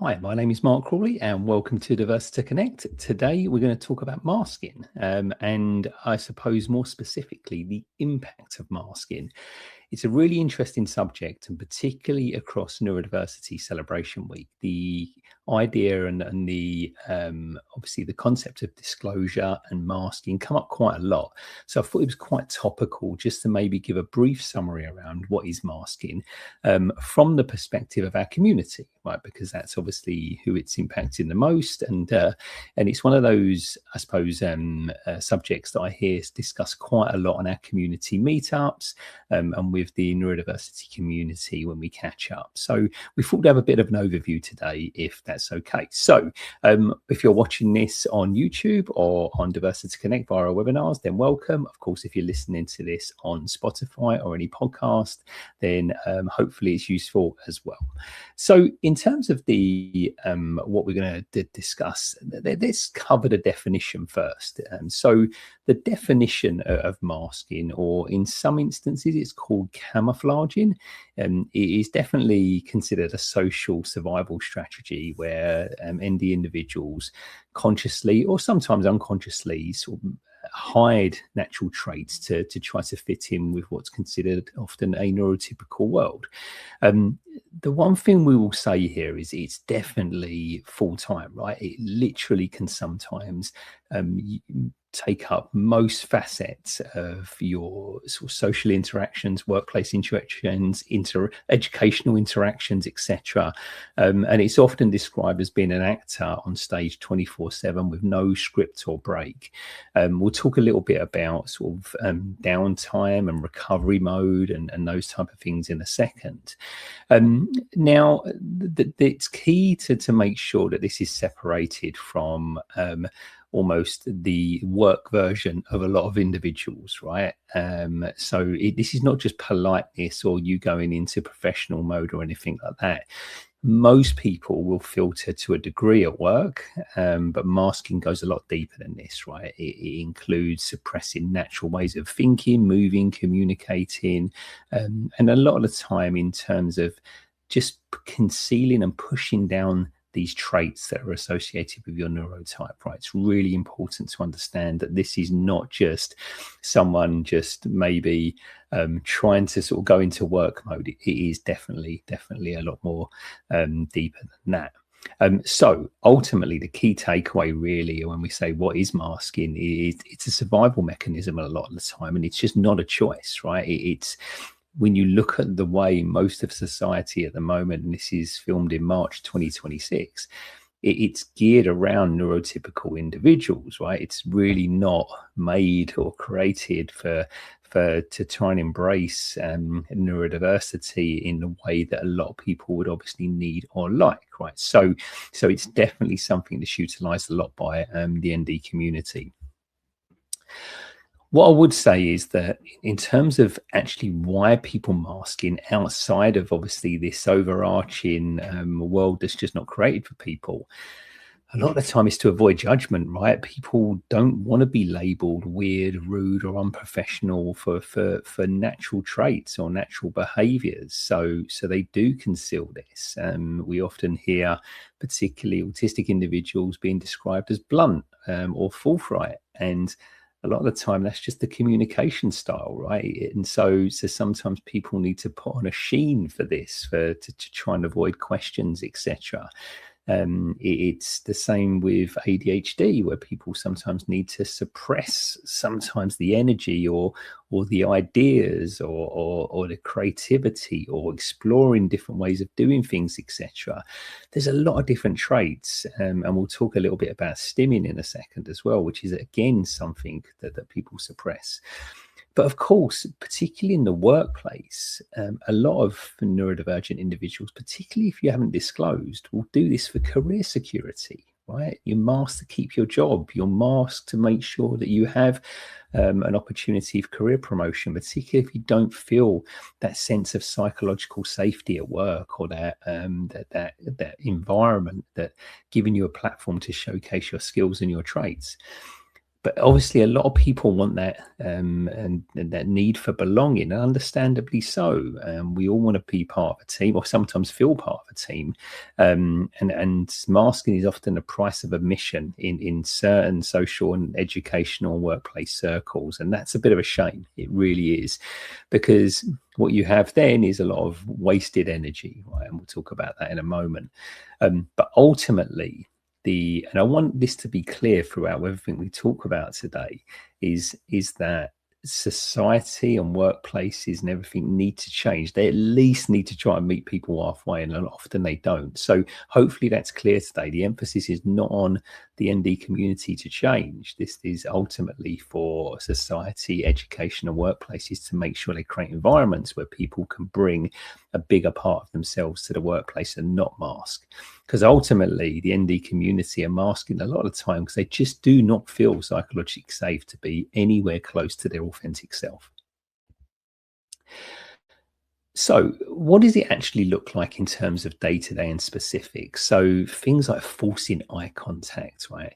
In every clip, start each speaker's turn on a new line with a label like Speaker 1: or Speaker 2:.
Speaker 1: Hi, my name is Mark Crawley and welcome to Diversita Connect. Today we're going to talk about masking and I suppose more specifically the impact of masking. It's a really interesting subject, and particularly across Neurodiversity Celebration Week, the idea and the obviously the concept of disclosure and masking come up quite a lot. So I thought it was quite topical just to maybe give a brief summary around what is masking from the perspective of our community, right? Because that's obviously who it's impacting the most, and it's one of those, I suppose, subjects that I hear discussed quite a lot on our community meetups and with the neurodiversity community when we catch up. So we thought to have a bit of an overview today, if that's okay. So if you're watching this on YouTube or on Diversita Connect via our webinars, then welcome. Of course, if you're listening to this on Spotify or any podcast, then hopefully it's useful as well. So in terms of the what we're going to discuss, let's cover the definition first. So the definition of masking, or in some instances it's called camouflaging, it is definitely considered a social survival strategy where ND individuals consciously or sometimes unconsciously sort of hide natural traits to try to fit in with what's considered often a neurotypical world. The one thing we will say here is it's definitely full-time, right? It literally can sometimes take up most facets of your sort of social interactions, workplace interactions, educational interactions, etc. And it's often described as being an actor on stage 24/7 with no script or break. We'll talk a little bit about sort of downtime and recovery mode and those type of things in a second. Now, it's key to make sure that this is separated from almost the work version of a lot of individuals, right? So this is not just politeness or you going into professional mode or anything like that. Most people will filter to a degree at work, but masking goes a lot deeper than this, right? It includes suppressing natural ways of thinking, moving, communicating, and a lot of the time in terms of just concealing and pushing down these traits that are associated with your neurotype, right? It's really important to understand that this is not just someone just maybe trying to sort of go into work mode. It is definitely a lot more deeper than that. So ultimately, the key takeaway really when we say what is masking is it's a survival mechanism a lot of the time, and it's just not a choice, right? It's when you look at the way most of society at the moment, and this is filmed in March 2026, it's geared around neurotypical individuals, right? It's really not made or created to try and embrace neurodiversity in the way that a lot of people would obviously need or like, right? So it's definitely something that's utilized a lot by the ND community. What I would say is that in terms of actually why people masking outside of obviously this overarching world that's just not created for people, a lot of the time is to avoid judgment, right? People don't want to be labeled weird, rude, or unprofessional for natural traits or natural behaviors. So they do conceal this. We often hear particularly autistic individuals being described as blunt or forthright, and a lot of the time that's just the communication style, right? And so sometimes people need to put on a sheen for this to try and avoid questions, etc. It's the same with ADHD, where people sometimes need to suppress sometimes the energy or the ideas or the creativity or exploring different ways of doing things, etc. There's a lot of different traits, and we'll talk a little bit about stimming in a second as well, which is again something that people suppress. But of course, particularly in the workplace, a lot of neurodivergent individuals, particularly if you haven't disclosed, will do this for career security, right? You're masked to keep your job. You're masked to make sure that you have an opportunity for career promotion, particularly if you don't feel that sense of psychological safety at work or that environment that giving you a platform to showcase your skills and your traits. But obviously, a lot of people want that and that need for belonging, and understandably so. We all want to be part of a team, or sometimes feel part of a team. And masking is often a price of admission in certain social and educational and workplace circles, and that's a bit of a shame. It really is, because what you have then is a lot of wasted energy, right? And we'll talk about that in a moment. But ultimately, and I want this to be clear throughout everything we talk about today, is that society and workplaces and everything need to change. They at least need to try and meet people halfway, and often they don't. So hopefully that's clear today. The emphasis is not on the ND community to change. This is ultimately for society, education, and workplaces to make sure they create environments where people can bring a bigger part of themselves to the workplace and not mask. Because ultimately, the ND community are masking a lot of the time because they just do not feel psychologically safe to be anywhere close to their authentic self. So what does it actually look like in terms of day-to-day and specifics? So things like forcing eye contact, right?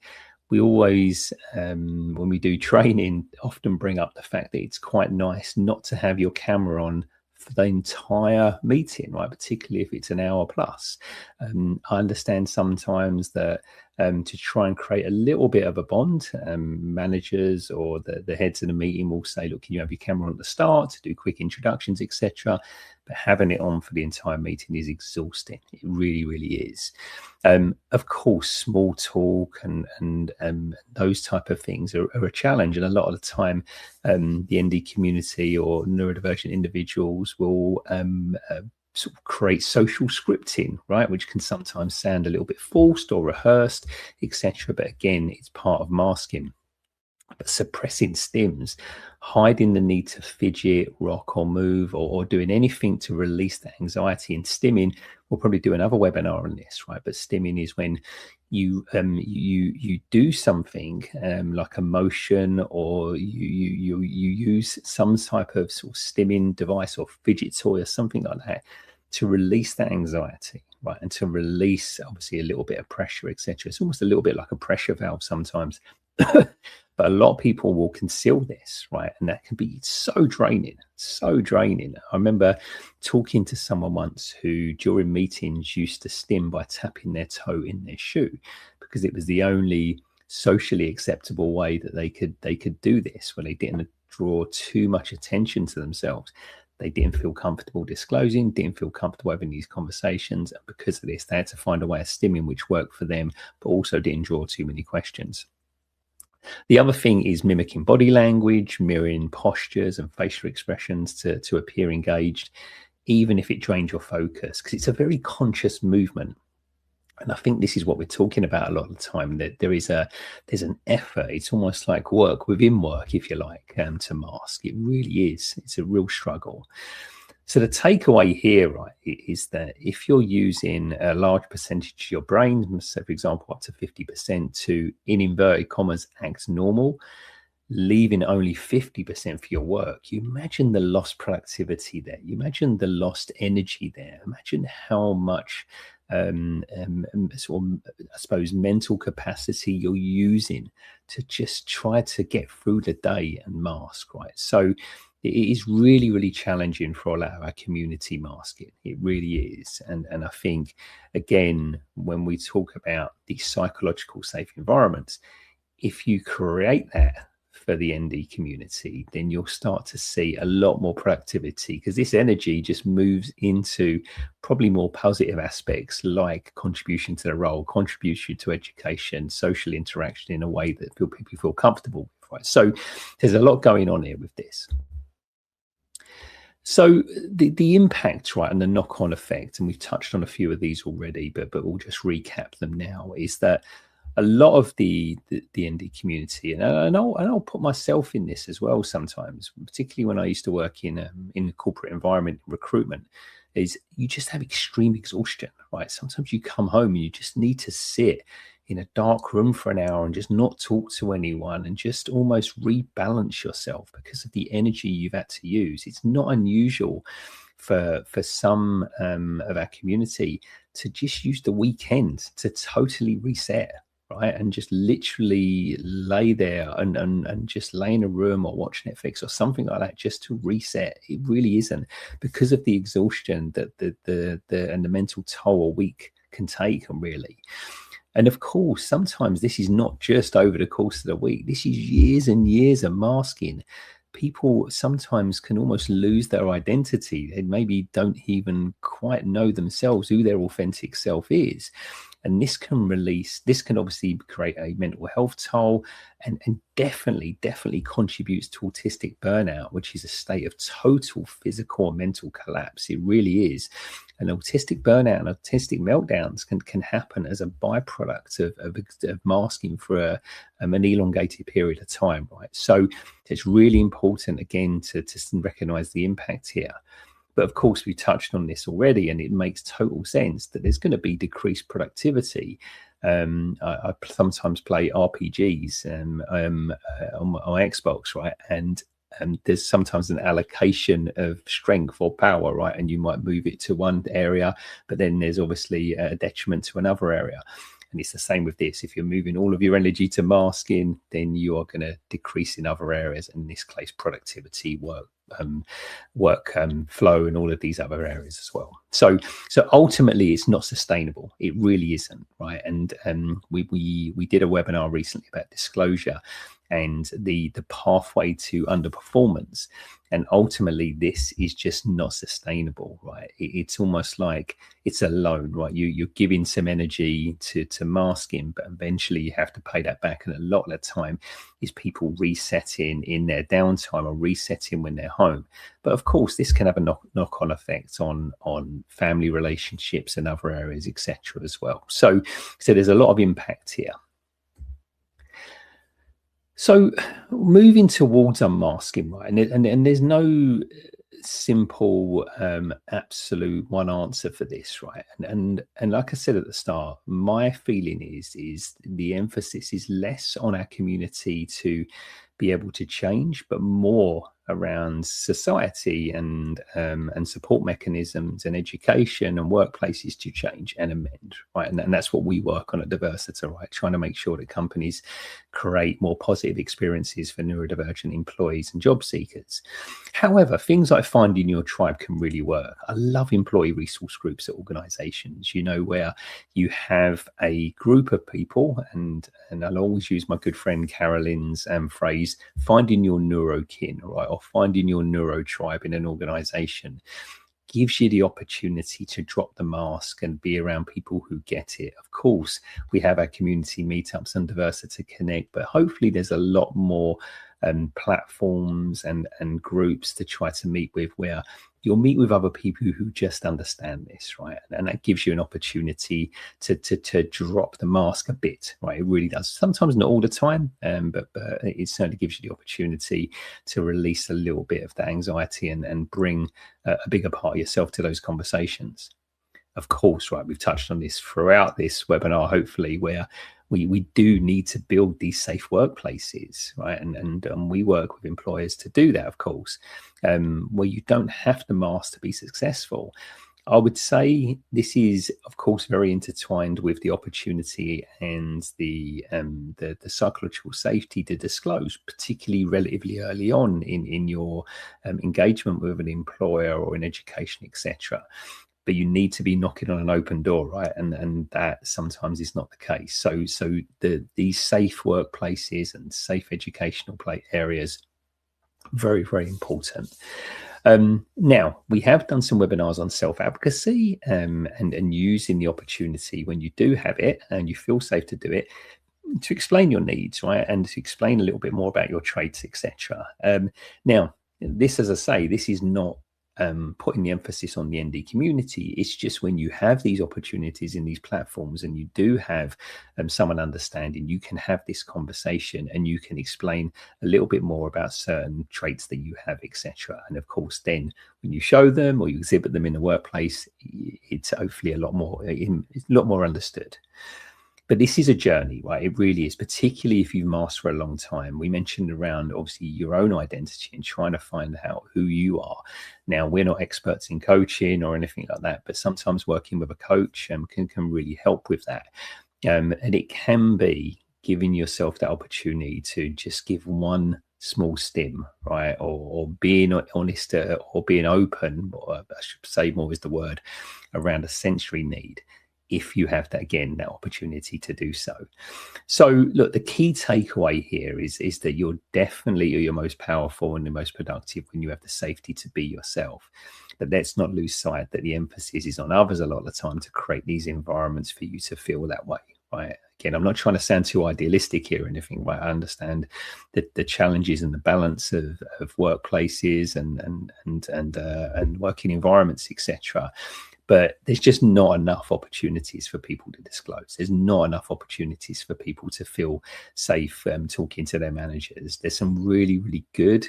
Speaker 1: We always, when we do training, often bring up the fact that it's quite nice not to have your camera on for the entire meeting, right? Particularly if it's an hour plus. I understand sometimes that to try and create a little bit of a bond, managers or the heads of the meeting will say, look, can you have your camera on at the start to do quick introductions, etc. But having it on for the entire meeting is exhausting. It really, really is. Of course, small talk and those type of things are a challenge. And a lot of the time, the ND community or neurodivergent individuals will sort of create social scripting, right, which can sometimes sound a little bit forced or rehearsed, etc. But again, it's part of masking. But suppressing stims, hiding the need to fidget, rock, or move, or doing anything to release that anxiety. And stimming, we'll probably do another webinar on this, right? But stimming is when you do something like a motion, or you use some type of sort of stimming device or fidget toy or something like that to release that anxiety, right? And to release obviously a little bit of pressure, etc. It's almost a little bit like a pressure valve sometimes. But a lot of people will conceal this, right? And that can be so draining, so draining. I remember talking to someone once who during meetings used to stim by tapping their toe in their shoe, because it was the only socially acceptable way that they could do this, where they didn't draw too much attention to themselves. They didn't feel comfortable disclosing, didn't feel comfortable having these conversations. And because of this, they had to find a way of stimming which worked for them, but also didn't draw too many questions. The other thing is mimicking body language, mirroring postures and facial expressions to appear engaged, even if it drains your focus, because it's a very conscious movement. And I think this is what we're talking about a lot of the time, that there's an effort. It's almost like work within work, if you like, to mask. It really is. It's a real struggle. So the takeaway here, right, is that if you're using a large percentage of your brain, so for example, up to 50% to, in inverted commas, act normal, leaving only 50% for your work, you imagine the lost productivity there. You imagine the lost energy there. Imagine how much sort of, I suppose, mental capacity you're using to just try to get through the day and mask, right? So it is really, really challenging for a lot of our community masking. It really is. And I think, again, when we talk about these psychological safe environments, if you create that for the ND community, then you'll start to see a lot more productivity, because this energy just moves into probably more positive aspects like contribution to the role, contribution to education, social interaction in a way that people feel comfortable with, right? So there's a lot going on here with this. So the impact, right, and the knock-on effect, and we've touched on a few of these already, but we'll just recap them now, is that a lot of the ND community, and I'll put myself in this as well sometimes, particularly when I used to work in the corporate environment, recruitment, is you just have extreme exhaustion, right? Sometimes you come home and you just need to sit in a dark room for an hour and just not talk to anyone and just almost rebalance yourself because of the energy you've had to use. It's not unusual for some of our community to just use the weekend to totally reset, right? And just literally lay there and just lay in a room or watch Netflix or something like that just to reset. It really isn't, because of the exhaustion that the mental toll a week can take, and really. And of course, sometimes this is not just over the course of the week. This is years and years of masking. People sometimes can almost lose their identity. They maybe don't even quite know themselves who their authentic self is. And this can obviously create a mental health toll, and definitely contributes to autistic burnout, which is a state of total physical and mental collapse. It really is. And autistic burnout and autistic meltdowns can happen as a byproduct of masking for an elongated period of time, right? So it's really important, again, to recognize the impact here. But of course, we touched on this already, and it makes total sense that there's going to be decreased productivity. I sometimes play RPGs on my Xbox, right? And there's sometimes an allocation of strength or power, right? And you might move it to one area, but then there's obviously a detriment to another area. And it's the same with this. If you're moving all of your energy to masking, then you are going to decrease in other areas. In this case, productivity, work flow, and all of these other areas as well. So ultimately, it's not sustainable. It really isn't, right? And we did a webinar recently about disclosure and the pathway to underperformance. And ultimately, this is just not sustainable, right? It's almost like it's a loan, right? You're giving some energy to masking, but eventually you have to pay that back. And a lot of the time is people resetting in their downtime or resetting when they're home. But of course, this can have a knock-on effect on family relationships and other areas, etc. as well. So there's a lot of impact here. So moving towards unmasking, right? And there's no simple absolute one answer for this, right? And like I said at the start, my feeling is the emphasis is less on our community to be able to change, but more around society and support mechanisms and education and workplaces to change and amend, right? And that's what we work on at Diversita, right? Trying to make sure that companies create more positive experiences for neurodivergent employees and job seekers. However, things like finding your tribe can really work. I love employee resource groups at organizations, where you have a group of people, and I'll always use my good friend Carolyn's phrase, finding your neurokin, right? Or finding your neuro tribe in an organization gives you the opportunity to drop the mask and be around people who get it. Of course, we have our community meetups and Diversita Connect, but hopefully there's a lot more platforms and groups to try to meet with, where you'll meet with other people who just understand this, right? And that gives you an opportunity to drop the mask a bit, right? It really does. Sometimes not all the time, but it certainly gives you the opportunity to release a little bit of that anxiety and bring a bigger part of yourself to those conversations. Of course, right, we've touched on this throughout this webinar, hopefully, where we do need to build these safe workplaces, right? And we work with employers to do that, of course, where you don't have to mask to be successful. I would say this is, of course, very intertwined with the opportunity and the psychological safety to disclose, particularly relatively early on in your engagement with an employer or in education, etc. But you need to be knocking on an open door, right? And that sometimes is not the case. So these safe workplaces and safe educational areas, very, very important. Now, we have done some webinars on self-advocacy and using the opportunity when you do have it and you feel safe to do it, to explain your needs, right? And to explain a little bit more about your traits, etc. Now, this, as I say, this is not putting the emphasis on the ND community. It's just when you have these opportunities in these platforms and you do have someone understanding, you can have this conversation and you can explain a little bit more about certain traits that you have, etc. And of course, then when you show them or you exhibit them in the workplace, it's hopefully a lot more understood. But this is a journey, right? It really is, particularly if you've masked for a long time. We mentioned around, obviously, your own identity and trying to find out who you are. Now, we're not experts in coaching or anything like that, but sometimes working with a coach can really help with that. And it can be giving yourself that opportunity to just give one small stim, right? Or being honest, or being open, or I should say more is the word, around a sensory need, if you have that, again, that opportunity to do so. So look, the key takeaway here is that you're definitely your most powerful and the most productive when you have the safety to be yourself. But let's not lose sight that the emphasis is on others a lot of the time to create these environments for you to feel that way, right? Again, I'm not trying to sound too idealistic here or anything, right? I understand the challenges and the balance of workplaces and working environments, etc. But there's just not enough opportunities for people to disclose. There's not enough opportunities for people to feel safe talking to their managers. There's some really, really good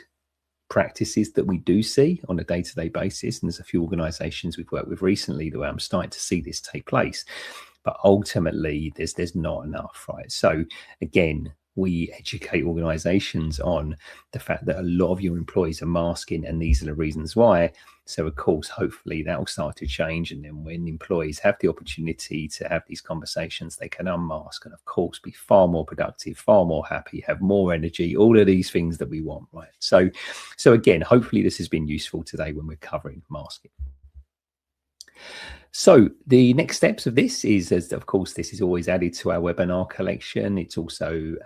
Speaker 1: practices that we do see on a day-to-day basis. And there's a few organizations we've worked with recently where I'm starting to see this take place. But ultimately, there's not enough, right? So again, we educate organizations on the fact that a lot of your employees are masking, and these are the reasons why. So of course, hopefully that will start to change. And then when employees have the opportunity to have these conversations, they can unmask and of course be far more productive, far more happy, have more energy, all of these things that we want, right? So again, hopefully this has been useful today when we're covering masking. So the next steps of this is, as of course, this is always added to our webinar collection. It's also,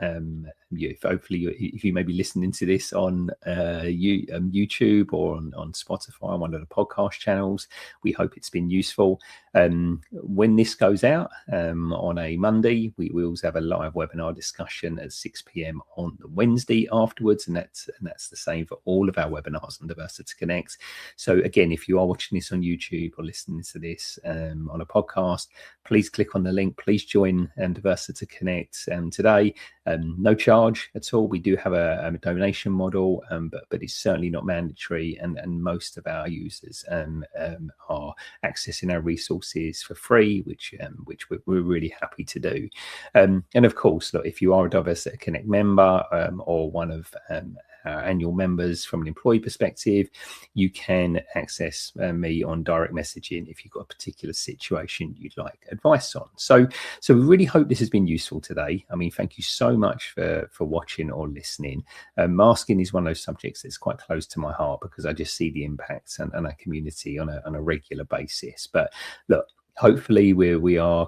Speaker 1: hopefully, if you may be listening to this on YouTube or on Spotify, on one of the podcast channels, we hope it's been useful. When this goes out on a Monday, we also have a live webinar discussion at 6 p.m. on the Wednesday afterwards, and that's the same for all of our webinars on Diversita Connect. So again, if you are watching this on YouTube or listening to this on a podcast, please click on the link. Please join Diversita Connect today. No charge at all. We do have a donation model, but it's certainly not mandatory. And most of our users are accessing our resources for free, which we're really happy to do. And of course, look, if you are a Diversita Connect member or one of our annual members from an employee perspective, you can access me on direct messaging if you've got a particular situation you'd like advice on. So we really hope this has been useful today. I mean, thank you so much for watching or listening. Masking is one of those subjects that's quite close to my heart because I just see the impacts and our community on a regular basis. But look, hopefully we are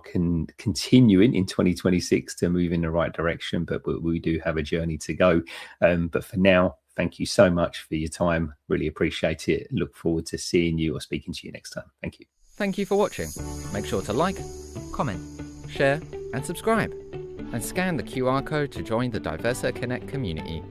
Speaker 1: continuing in 2026 to move in the right direction, but we do have a journey to go. But for now, thank you so much for your time. Really appreciate it. Look forward to seeing you or speaking to you next time. Thank you.
Speaker 2: Thank you for watching. Make sure to like, comment, share and subscribe. And scan the QR code to join the Diversita Connect community.